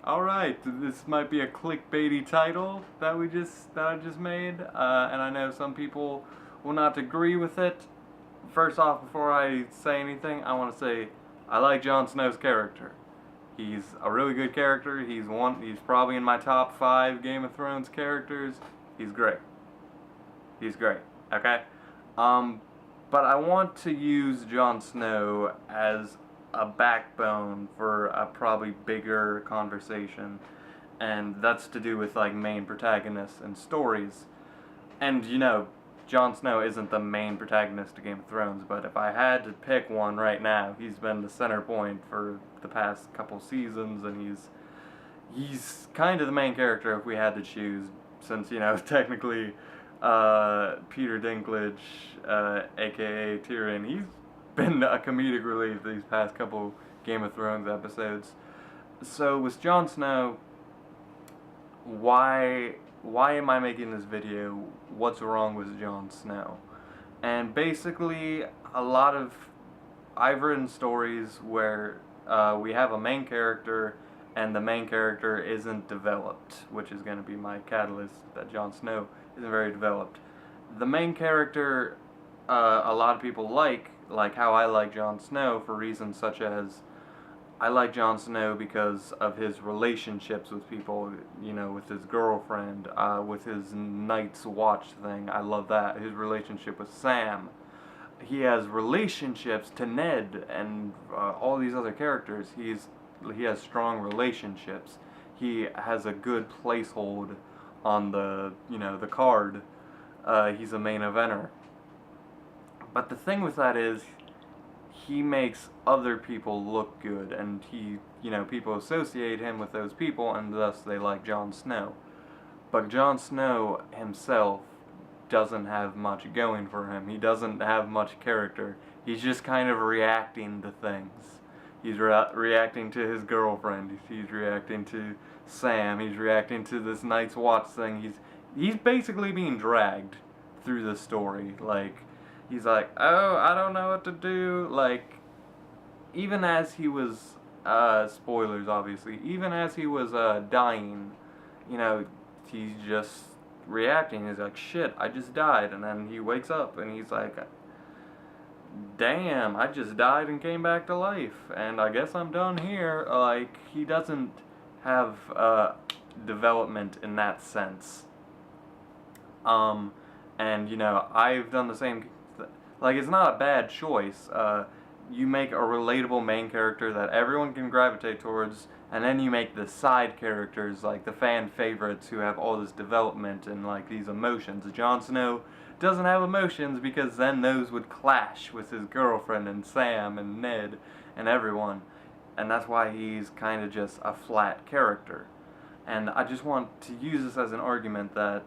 Alright, this might be a clickbaity title that I just made, and I know some people will not agree with it. First off, before I say anything, I want to say I like Jon Snow's character. He's a really good character. He's probably in my top 5 Game of Thrones characters. He's great. He's great. Okay? Um, but I want to use Jon Snow as a backbone for a probably bigger conversation, and that's to do with like main protagonists and stories. And Jon Snow isn't the main protagonist of Game of Thrones, but if I had to pick one right now, he's been the center point for the past couple seasons, and he's kind of the main character if we had to choose, since technically Peter Dinklage, aka Tyrion, he's been a comedic relief these past couple Game of Thrones episodes. So with Jon Snow, why am I making this video? What's wrong with Jon Snow? And basically, I've written stories where we have a main character and the main character isn't developed, which is going to be my catalyst that Jon Snow isn't very developed. The main character, a lot of people like how I like Jon Snow for reasons such as I like Jon Snow because of his relationships with people, with his girlfriend, with his Night's Watch thing. I love that. His relationship with Sam. He has relationships to Ned and all these other characters. He has strong relationships. He has a good placehold on the card. He's a main eventer. But the thing with that is, he makes other people look good, and people associate him with those people, and thus they like Jon Snow. But Jon Snow himself doesn't have much going for him. He doesn't have much character. He's just kind of reacting to things. He's reacting to his girlfriend. He's reacting to Sam. He's reacting to this Night's Watch thing. He's basically being dragged through the story. He's like, oh, I don't know what to do. Even as he was, spoilers obviously, even as he was dying, he's just reacting. He's like, shit, I just died. And then he wakes up and he's like, damn, I just died and came back to life. And I guess I'm done here. He doesn't have development in that sense. And, I've done the same. It's not a bad choice. You make a relatable main character that everyone can gravitate towards, and then you make the side characters, like the fan favorites who have all this development and these emotions. Jon Snow doesn't have emotions because then those would clash with his girlfriend and Sam and Ned and everyone. And that's why he's kind of just a flat character. And I just want to use this as an argument that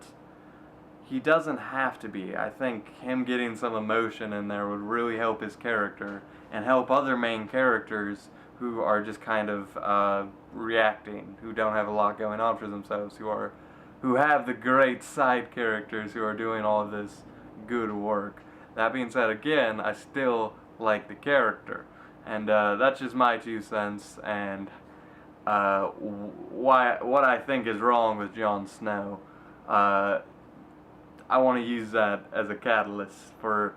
he doesn't have to be. I think him getting some emotion in there would really help his character and help other main characters who are just kind of reacting, who don't have a lot going on for themselves, who have the great side characters who are doing all of this good work. That being said, again, I still like the character, and that's just my 2 cents. And what I think is wrong with Jon Snow. I want to use that as a catalyst for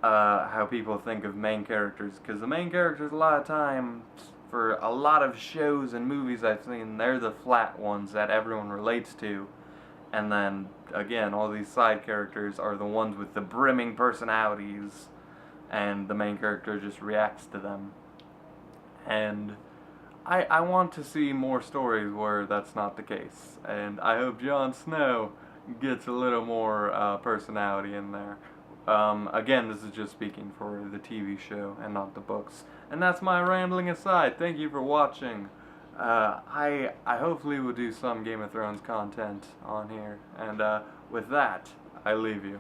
how people think of main characters, because the main characters a lot of times, for a lot of shows and movies I've seen, they're the flat ones that everyone relates to, and then again all these side characters are the ones with the brimming personalities, and the main character just reacts to them. And I want to see more stories where that's not the case, and I hope Jon Snow gets a little more personality in there. Again, this is just speaking for the TV show and not the books. And that's my rambling aside. Thank you for watching. I hopefully will do some Game of Thrones content on here. And with that, I leave you.